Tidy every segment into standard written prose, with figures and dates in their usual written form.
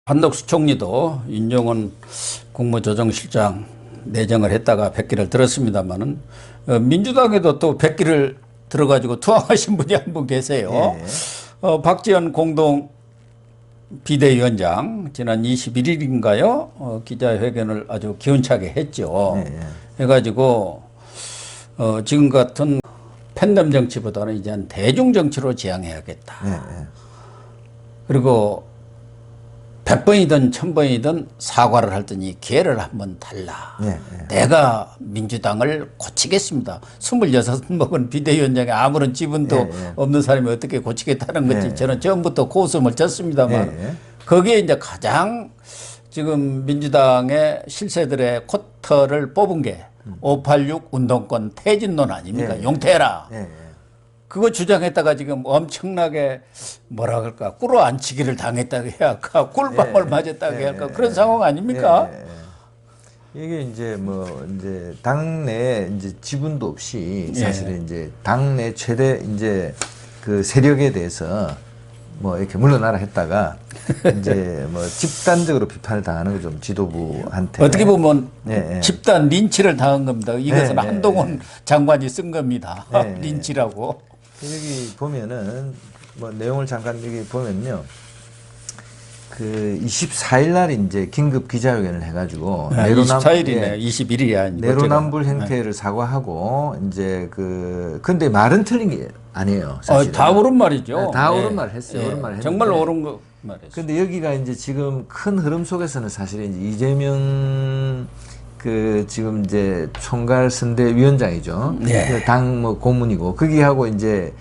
한덕수 총리도 윤종원 국무조정실장 내정을 했다가 백기를 들었습니다만은 민주당에도 또 백기를 들어가지고 투항하신 분이 한 분 계세요. 예. 박지원 공동 비대위원장 지난 21일인가요? 기자회견을 아주 기운차게 했죠. 예. 해가지고 지금 같은 팬덤 정치보다는 이제 대중 정치로 지향해야겠다. 예. 그리고 100번이든 1000번이든 사과를 할 때니 기회를 한번 달라. 내가 민주당을 고치겠습니다. 26 먹은 비대위원장이 아무런 지분도 없는 사람이 어떻게 고치겠다는 거지. 저는 처음부터 코웃음을 쳤습니다만 거기에 이제 가장 지금 민주당의 실세들의 코터를 뽑은 게 586 운동권 퇴진론 아닙니까? 용퇴해라. 그거 주장했다가 지금 엄청나게 뭐라 그럴까 꿇어앉히기를 당했다고 해야 할까 꿀밤을 맞았다고 해야 할까 그런 상황 아닙니까? 이게 이제 이제 당내 이제 지분도 없이 사실은 이제 당내 최대 이제 그 세력에 대해서 이렇게 물러나라 했다가 이제 집단적으로 비판을 당하는 거 좀 지도부한테 어떻게 보면 집단 린치를 당한 겁니다. 이것은 한동훈 장관이 쓴 겁니다. 린치라고. 여기 보면은 내용을 잠깐 여기 보면요. 그 24일 날 이제 긴급 기자회견을 해가지고 24일이네. 21일이야. 내로남불 행태를 사과하고 이제 근데 말은 틀린 게 아니에요. 사실은. 다 옳은 말이죠. 다 옳은 말 했어요. 옳은 말 했는데. 정말 옳은 거 말했어요. 근데 여기가 이제 지금 큰 흐름 속에서는 사실 이제 이재명 지금 이제 총괄 선대위원장이죠. 당 고문이고 거기하고 이제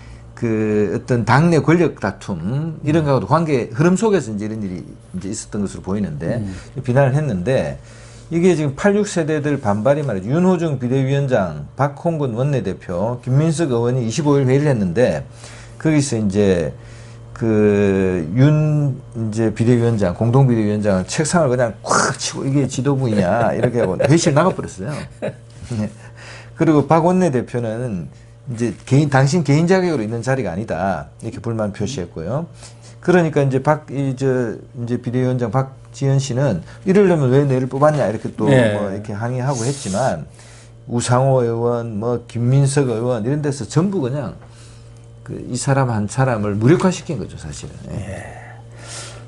어떤 당내 권력 다툼 이런 거하고도 관계 흐름 속에서 이제 이런 일이 이제 있었던 것으로 보이는데 비난을 했는데 이게 지금 86세대들 반발이 말이죠. 윤호중 비대위원장, 박홍근 원내대표, 김민석 의원이 25일 회의를 했는데 거기서 이제 이제 비대위원장, 공동 비대위원장은 책상을 그냥 콱 치고 이게 지도부냐 이렇게 하고 회의실 나가버렸어요. 그리고 박 원내대표는 이제 당신 개인 자격으로 있는 자리가 아니다 이렇게 불만 표시했고요. 그러니까 이제 이제 비대위원장 박지원 씨는 이러려면 왜 내를 뽑았냐 이렇게 또 이렇게 항의하고 했지만 우상호 의원, 김민석 의원 이런 데서 전부 그냥 이 사람 한 사람을 무력화시킨 거죠, 사실은.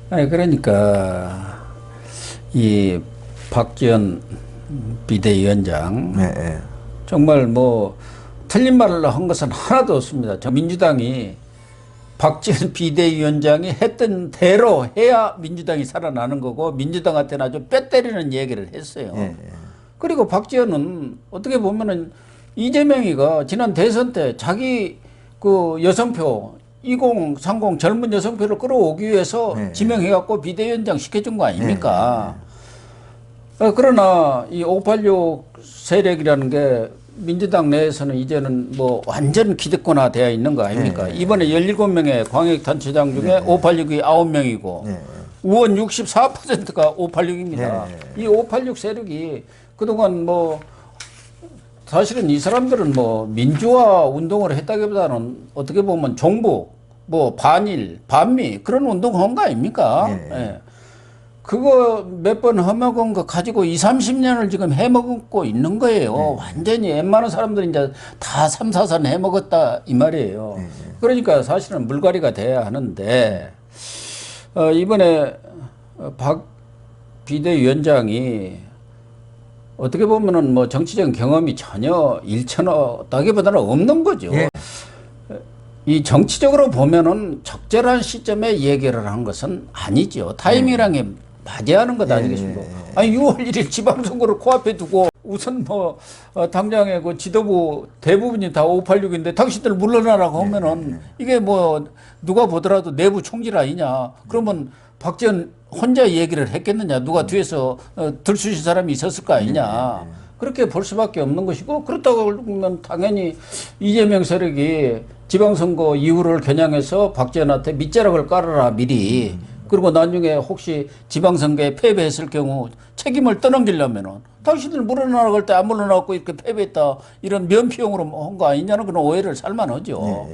아니, 그러니까, 이 박지원 비대위원장, 정말 틀린 말을 한 것은 하나도 없습니다. 저 민주당이 박지원 비대위원장이 했던 대로 해야 민주당이 살아나는 거고, 민주당한테는 아주 뼈 때리는 얘기를 했어요. 그리고 박지원은 어떻게 보면은 이재명이가 지난 대선 때 자기 여성표 2030 젊은 여성표를 끌어오기 위해서 지명해갖고 비대위원장 시켜준 거 아닙니까? 그러나 이 586 세력이라는 게 민주당 내에서는 이제는 완전 기득권화 되어 있는 거 아닙니까? 이번에 17명의 광역단체장 중에 586이 9명이고 의원 64%가 586입니다. 이 586 세력이 그동안 사실은 이 사람들은 민주화 운동을 했다기보다는 어떻게 보면 종북, 반일, 반미 그런 운동을 한 거 아닙니까? 그거 몇 번 해먹은 거 가지고 30년을 지금 해먹고 있는 거예요. 완전히 웬만한 사람들이 이제 다 3, 4선 해먹었다 이 말이에요. 그러니까 사실은 물갈이가 돼야 하는데 이번에 박 비대위원장이 어떻게 보면은 정치적 경험이 전혀 일천하다기보다는 없는 거죠. 이 정치적으로 보면은 적절한 시점에 얘기를 한 것은 아니죠. 타이밍이란 게 맞이하는 것 아니겠습니까? 아니 6월 1일 지방선거를 코앞에 두고 우선 당장에 지도부 대부분이 다 586인데 당신들 물러나라고 하면은 이게 누가 보더라도 내부 총질 아니냐. 그러면 박지원 혼자 얘기를 했겠느냐. 누가 뒤에서 들쑤신 사람이 있었을 거 아니냐. 그렇게 볼 수밖에 없는 것이고 그렇다고 그러면 당연히 이재명 세력이 지방선거 이후를 겨냥해서 박지원한테 밑자락을 깔아라 미리. 그리고 나중에 혹시 지방선거에 패배했을 경우 책임을 떠넘기려면은 당신들 물러나라고 할 때 안 물러나고 이렇게 패배했다 이런 면피용으로 한 거 아니냐는 그런 오해를 살만하죠.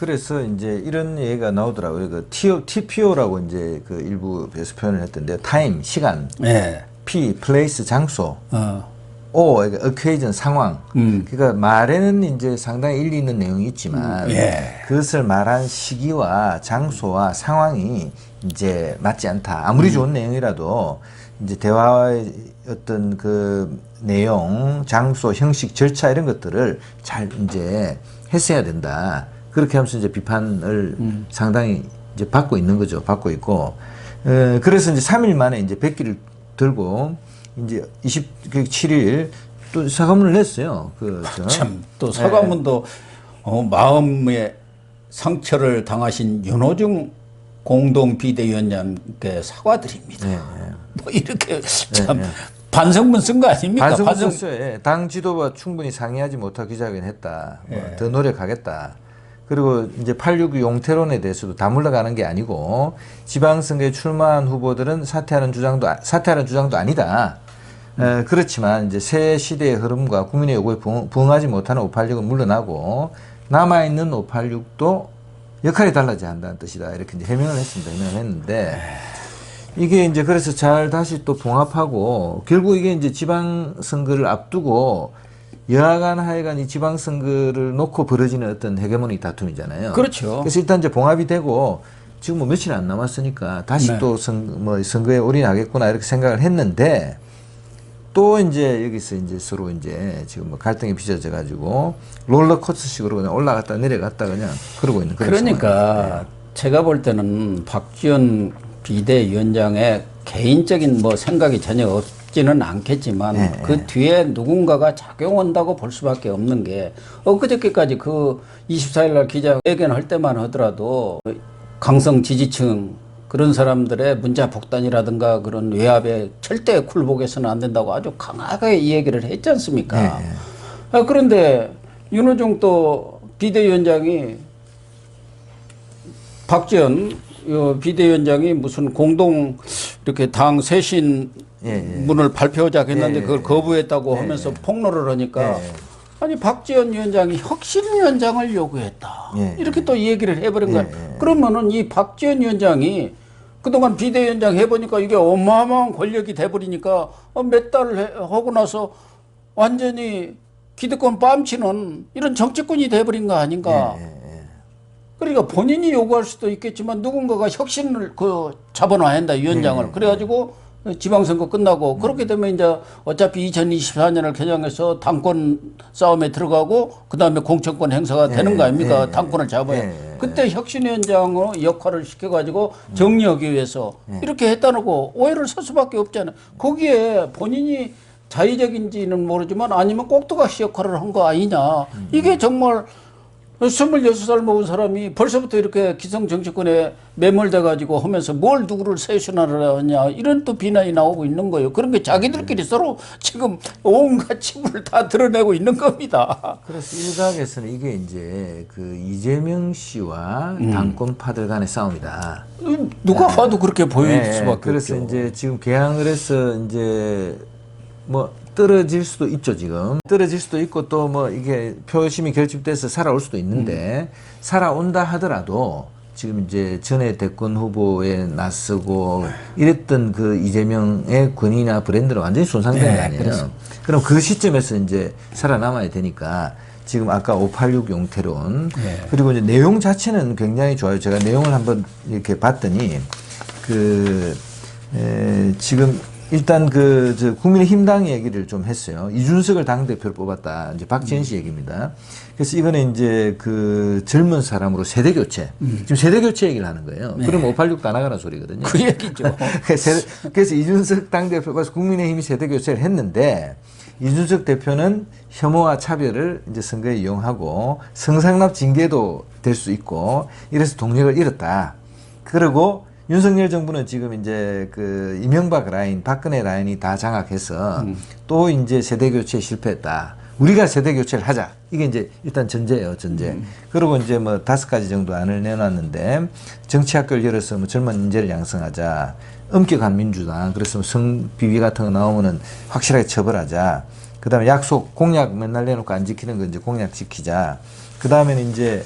그래서 이제 이런 얘기가 나오더라고요. 그 TPO라고 이제 그 일부에서 표현을 했던데, 타임, 시간, 예. P, 플레이스, 장소, 어. O, 그러니까 occasion, 상황. 그러니까 말에는 이제 상당히 일리 있는 내용이 있지만 예. 그것을 말한 시기와 장소와 상황이 이제 맞지 않다. 아무리 좋은 내용이라도 이제 대화의 어떤 그 내용, 장소, 형식, 절차 이런 것들을 잘 이제 했어야 된다. 그렇게 하면서 이제 비판을 상당히 이제 받고 있는 거죠. 받고 있고. 그래서 이제 3일 만에 이제 100기를 들고 이제 27일 또 사과문을 냈어요. 참, 또 사과문도 마음의 상처를 당하신 윤호중 공동 비대위원장께 사과드립니다. 뭐 이렇게 참 반성문 쓴 거 아닙니까? 반성문 썼어요. 예. 당 지도부와 충분히 상의하지 못하고 기자회견했다. 더 노력하겠다. 그리고 이제 8.6 용태론에 대해서도 다 물러가는 게 아니고 지방선거에 출마한 후보들은 사퇴하는 주장도 아니다. 그렇지만 이제 새 시대의 흐름과 국민의 요구에 부응하지 못하는 586은 물러나고 남아있는 586도 역할이 달라져야 한다는 뜻이다. 이렇게 이제 해명을 했습니다. 해명을 했는데 이게 이제 그래서 잘 다시 또 봉합하고 결국 이게 이제 지방선거를 앞두고 여하간 하여간 이 지방선거를 놓고 벌어지는 어떤 헤게모니 다툼이잖아요. 그렇죠. 그래서 일단 이제 봉합이 되고 지금 뭐 며칠 안 남았으니까 다시 또 선거에 올인하겠구나 이렇게 생각을 했는데 또 이제 여기서 이제 서로 이제 지금 뭐 갈등이 빚어져 가지고 롤러코스터식으로 그냥 올라갔다 내려갔다 그냥 그러고 있는 그런 그러니까 제가 볼 때는 박지원 비대위원장의 개인적인 뭐 생각이 전혀 없지는 않겠지만 그 뒤에 누군가가 작용한다고 볼 수밖에 없는 게 엊그저께까지 그 24일 날 기자회견할 때만 하더라도 강성 지지층 그런 사람들의 문자 폭탄이라든가 그런 외압에 절대 굴복해서는 안 된다고 아주 강하게 이 얘기를 했지 않습니까? 그런데 윤호중 또 비대위원장이 박지원 비대위원장이 무슨 공동 이렇게 당 쇄신문을 발표하자고 했는데 그걸 거부했다고 하면서 폭로를 하니까 아니 박지원 위원장이 혁신위원장을 요구했다. 이렇게 또 얘기를 해버린 거야. 그러면은 이 박지원 위원장이 그동안 비대위원장 해보니까 이게 어마어마한 권력이 돼버리니까 몇 달 하고 나서 완전히 기득권 뺨치는 이런 정치권이 돼버린 거 아닌가. 그러니까 본인이 요구할 수도 있겠지만 누군가가 혁신을 잡아놔야 한다, 위원장을. 그래가지고 지방선거 끝나고 그렇게 되면 이제 어차피 2024년을 겨냥해서 당권 싸움에 들어가고 그 다음에 공천권 행사가 되는 거 아닙니까? 당권을 잡아야. 그때 혁신위원장의 역할을 시켜가지고 정리하기 위해서 이렇게 했다고 오해를 살 수밖에 없잖아요. 거기에 본인이 자의적인지는 모르지만 아니면 꼭두가시 역할을 한 거 아니냐. 이게 정말 26살 먹은 사람이 벌써부터 이렇게 기성 정치권에 매몰돼가지고 하면서 뭘 누구를 세순하려 하냐 이런 또 비난이 나오고 있는 거예요. 그런 게 자기들끼리 서로 지금 온갖 치부를 다 드러내고 있는 겁니다. 그래서 일각에서는 이게 이제 그 이재명 씨와 당권파들 간의 싸움이다. 누가 봐도 그렇게 보일 수밖에 그래서 없죠. 이제 지금 개항을 해서 이제 뭐 떨어질 수도 있죠, 지금. 떨어질 수도 있고 또 뭐 이게 표심이 결집돼서 살아올 수도 있는데 살아온다 하더라도 지금 이제 전에 대권 후보에 나서고 이랬던 그 이재명의 권위나 브랜드는 완전히 손상된 거 아니에요. 그렇습니다. 그럼 그 시점에서 이제 살아남아야 되니까 지금 아까 586 용태론 그리고 이제 내용 자체는 굉장히 좋아요. 제가 내용을 한번 이렇게 봤더니 지금 일단 저 국민의힘당 얘기를 좀 했어요. 이준석을 당대표로 뽑았다. 이제 박지원 씨 얘기입니다. 그래서 이거는 이제 그 젊은 사람으로 세대교체. 지금 세대교체 얘기를 하는 거예요. 그럼 586 다 나가라는 소리거든요. 그 얘기죠. 그래서 이준석 당대표가 국민의힘이 세대교체를 했는데 이준석 대표는 혐오와 차별을 이제 선거에 이용하고 성상납 징계도 될 수 있고 이래서 동력을 잃었다. 그리고 윤석열 정부는 지금 이제 그 이명박 라인, 박근혜 라인이 다 장악해서 또 이제 세대교체에 실패했다. 우리가 세대교체를 하자. 이게 이제 일단 전제예요, 전제. 그리고 이제 뭐 5가지 정도 안을 내놨는데 정치학교를 열어서 뭐 젊은 인재를 양성하자. 엄격한 민주당. 그래서 뭐 성비위 같은 거 나오면은 확실하게 처벌하자. 그 다음에 약속, 공약 맨날 내놓고 안 지키는 거 이제 공약 지키자. 그 다음에는 이제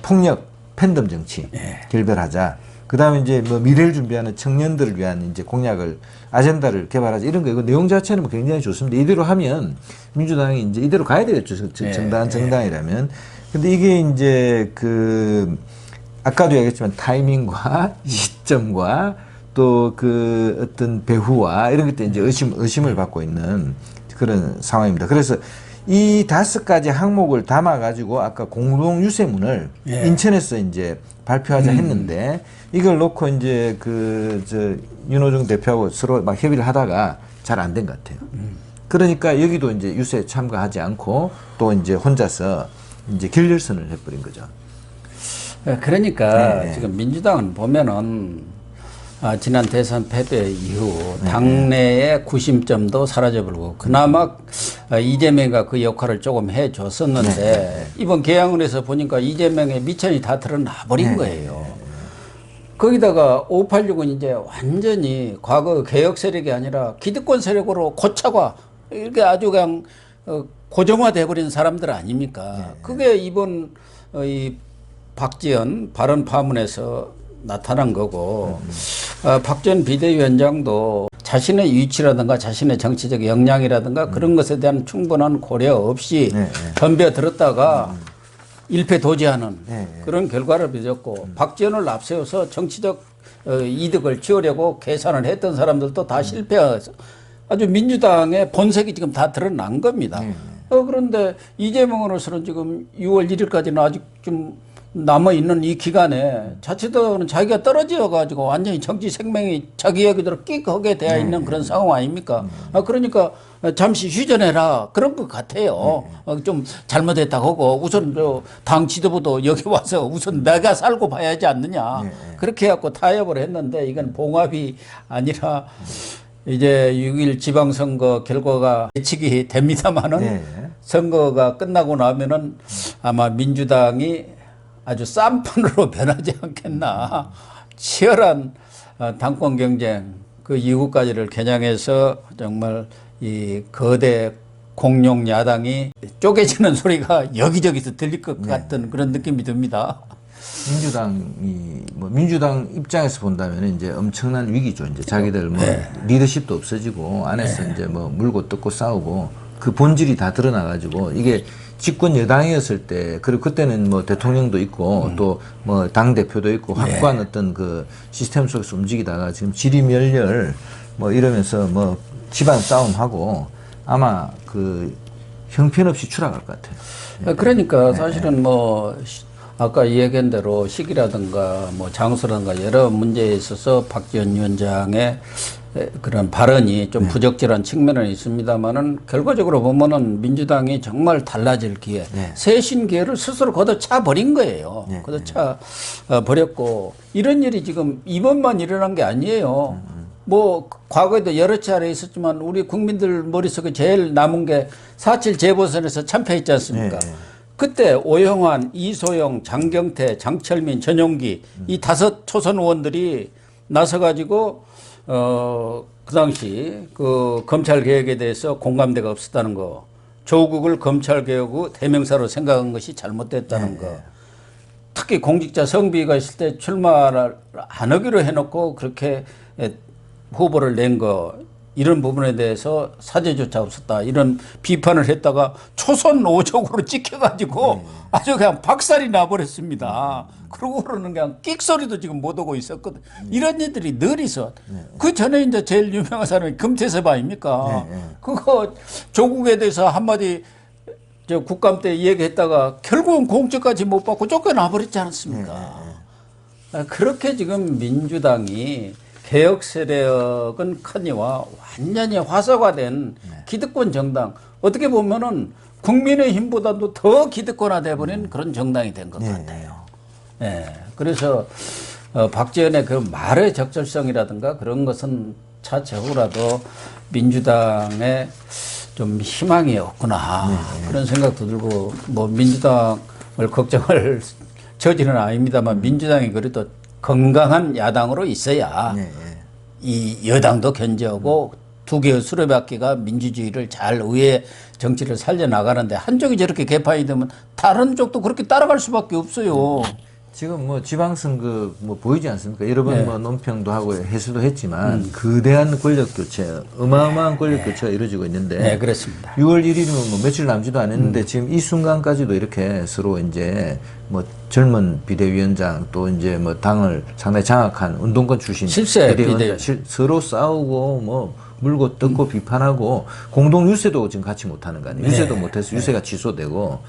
폭력, 팬덤 정치 결별하자. 그다음에 이제 뭐 미래를 준비하는 청년들을 위한 이제 공약을 아젠다를 개발하자 이런 거 이거 내용 자체는 굉장히 좋습니다. 이대로 하면 민주당이 이제 이대로 가야 되겠죠. 정당이라면. 근데 이게 이제 그 아까도 얘기했지만 타이밍과 시점과 또 그 어떤 배후와 이런 것들 이제 의심을 받고 있는 그런 상황입니다. 그래서 이 5가지 항목을 담아 가지고 아까 공동 유세문을 인천에서 이제 발표하자 했는데 이걸 놓고 이제 윤호중 대표하고 서로 막 협의를 하다가 잘 안 된 것 같아요. 그러니까 여기도 이제 유세에 참가하지 않고 또 이제 혼자서 이제 결렬선을 해버린 거죠. 그러니까 지금 민주당은 보면은 지난 대선 패배 이후 당내의 구심점도 사라져버리고 그나마 이재명이가 그 역할을 조금 해줬었는데 이번 개항을해서 보니까 이재명의 미천이 다 드러나 버린 거예요. 거기다가 586은 이제 완전히 과거 개혁 세력이 아니라 기득권 세력으로 고착화 이렇게 아주 그냥 고정화돼 버린 사람들 아닙니까? 그게 이번 이 박지원 발언 파문에서 나타난 거고 박지원 비대위원장도 자신의 위치라든가 자신의 정치적 역량이라든가 그런 것에 대한 충분한 고려 없이 덤벼들었다가 일패도지하는 그런 결과를 빚었고 박지원을 앞세워서 정치적 이득을 취하려고 계산을 했던 사람들도 다 실패해서 아주 민주당의 본색이 지금 다 드러난 겁니다. 그런데 이재명으로서는 지금 6월 1일까지는 아직 좀 남아있는 이 기간에 자칫하면 자기가 떨어져 가지고 완전히 정치 생명이 자기 얘기대로 끽하게 되어 있는 그런 상황 아닙니까? 그러니까 잠시 휴전해라 그런 것 같아요. 좀 잘못했다고 하고 우선 당 지도부도 여기 와서 우선 내가 살고 봐야지 않느냐 그렇게 해갖고 타협을 했는데 이건 봉합이 아니라 이제 6일 지방선거 결과가 예측이 됩니다만은 선거가 끝나고 나면은 아마 민주당이 아주 쌈판으로 변하지 않겠나. 치열한 당권 경쟁 그 이후까지를 겨냥해서 정말 이 거대 공룡 야당이 쪼개지는 소리가 여기저기서 들릴 것 같은 그런 느낌이 듭니다. 민주당 입장에서 본다면 이제 엄청난 위기죠. 이제 자기들 뭐 리더십도 없어지고 안에서 이제 뭐 물고 뜯고 싸우고 그 본질이 다 드러나가지고 이게 집권 여당이었을 때 그리고 그때는 뭐 대통령도 있고 또 뭐 당 대표도 있고 확고한 어떤 그 시스템 속에서 움직이다가 지금 지리멸렬 뭐 이러면서 뭐 집안 싸움하고 아마 그 형편없이 추락할 것 같아요. 그러니까 사실은 뭐 아까 이야기한 대로 시기라든가 뭐 장소라든가 여러 문제에 있어서 박지원 위원장의 그런 발언이 좀 부적절한 측면은 있습니다만은 결과적으로 보면은 민주당이 정말 달라질 기회, 쇄신 기회를 스스로 걷어차 버린 거예요. 걷어차 버렸고 이런 일이 지금 이번만 일어난 게 아니에요. 뭐 과거에도 여러 차례 있었지만 우리 국민들 머릿속에 제일 남은 게 4.7 재보선에서 참패했지 않습니까? 그때 오영환, 이소영, 장경태, 장철민, 전용기 이 5 초선 의원들이 나서가지고 그 당시 그 검찰 개혁에 대해서 공감대가 없었다는 거, 조국을 검찰 개혁의 대명사로 생각한 것이 잘못됐다는 거, 특히 공직자 성비가 있을 때 출마를 안 하기로 해놓고 그렇게 후보를 낸 거, 이런 부분에 대해서 사죄조차 없었다 이런 비판을 했다가 초선 5족으로 찍혀가지고 아주 그냥 박살이 나버렸습니다. 그러고 그러는 그냥 끽소리도 지금 못 오고 있었거든. 이런 일들이 늘 있어. 그 전에 이제 제일 유명한 사람이 금태섭 아닙니까? 그거 조국에 대해서 한마디 저 국감 때 얘기했다가 결국은 공천까지 못 받고 쫓겨나 버렸지 않습니까? 그렇게 지금 민주당이 개혁 세력은 커니와 완전히 화석화된 기득권 정당, 어떻게 보면은 국민의힘보다도 더 기득권화돼버린 그런 정당이 된 것 같아요. 그래서 박지원의 그 말의 적절성이라든가 그런 것은 차차후라도 민주당에 좀 희망이 없구나 그런 생각도 들고 뭐 민주당을 걱정할 처지는 아닙니다만 민주당이 그래도 건강한 야당으로 있어야 이 여당도 견제하고 두 개의 수레바퀴가 민주주의를 잘 의회 정치를 살려나가는데 한쪽이 저렇게 개판이 되면 다른 쪽도 그렇게 따라갈 수밖에 없어요. 지금 뭐 지방선거 뭐 보이지 않습니까? 여러 번 네. 뭐 논평도 하고 해수도 했지만 거대한 권력 교체, 어마어마한 권력 교체가 이루어지고 있는데 네, 그렇습니다. 6월 1일이면 뭐 며칠 남지도 않았는데 지금 이 순간까지도 이렇게 서로 이제 뭐 젊은 비대위원장 또 이제 뭐 당을 상당히 장악한 운동권 출신 실세 서로 싸우고 뭐 물고 뜯고 비판하고 공동 유세도 지금 같이 못하는 거 아니에요? 유세도 못해서 유세가 취소되고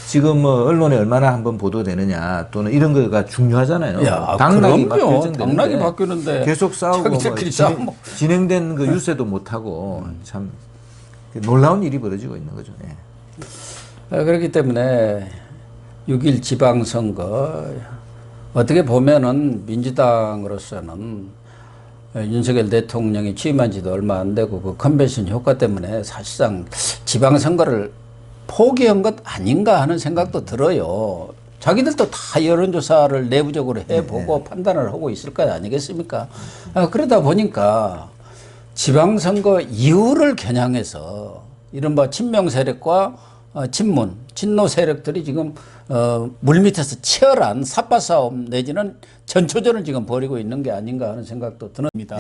지금 뭐 언론에 얼마나 한번 보도되느냐 또는 이런 거가 중요하잖아요. 야, 당락이 막 그럼요. 결정되는데 당락이 바뀌는데 계속 싸우고 뭐 자기들끼리 싸우고. 진행된 그 유세도 못하고 참 놀라운 일이 벌어지고 있는 거죠. 예. 그렇기 때문에 6.1 지방선거 어떻게 보면은 민주당으로서는 윤석열 대통령이 취임한 지도 얼마 안 되고 그 컨벤션 효과 때문에 사실상 지방선거를 포기한 것 아닌가 하는 생각도 들어요. 자기들도 다 여론조사를 내부적으로 해보고 판단을 하고 있을 거 아니겠습니까? 그러다 보니까 지방선거 이후를 겨냥해서 이른바 친명 세력과 친노 세력들이 지금 물밑에서 치열한 삿바싸움 내지는 전초전을 지금 벌이고 있는 게 아닌가 하는 생각도 듭니다.